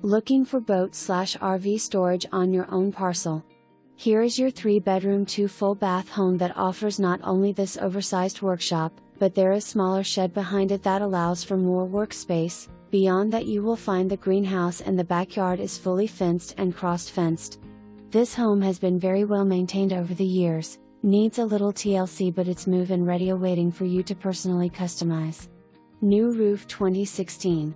Looking for boat/RV storage on your own parcel? Here is your 3-bedroom 2 full bath home that offers not only this oversized workshop, but there is smaller shed behind it that allows for more workspace. Beyond that you will find the greenhouse, and the backyard is fully fenced and cross-fenced. This home has been very well maintained over the years, needs a little TLC, but it's move-in ready, awaiting for you to personally customize. New roof 2016.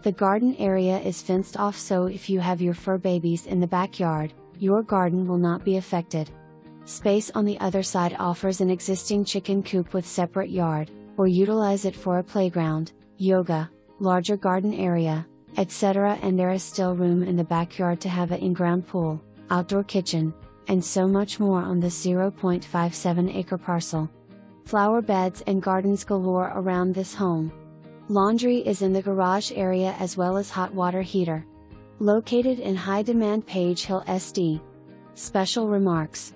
The garden area is fenced off, so if you have your fur babies in the backyard, your garden will not be affected. Space on the other side offers an existing chicken coop with separate yard, or utilize it for a playground, yoga, larger garden area, etc. And there is still room in the backyard to have an in-ground pool, outdoor kitchen, and so much more on this 0.57 acre parcel. Flower beds and gardens galore around this home. Laundry is in the garage area as well as hot water heater. Located in high demand Page Hill SD. Special remarks.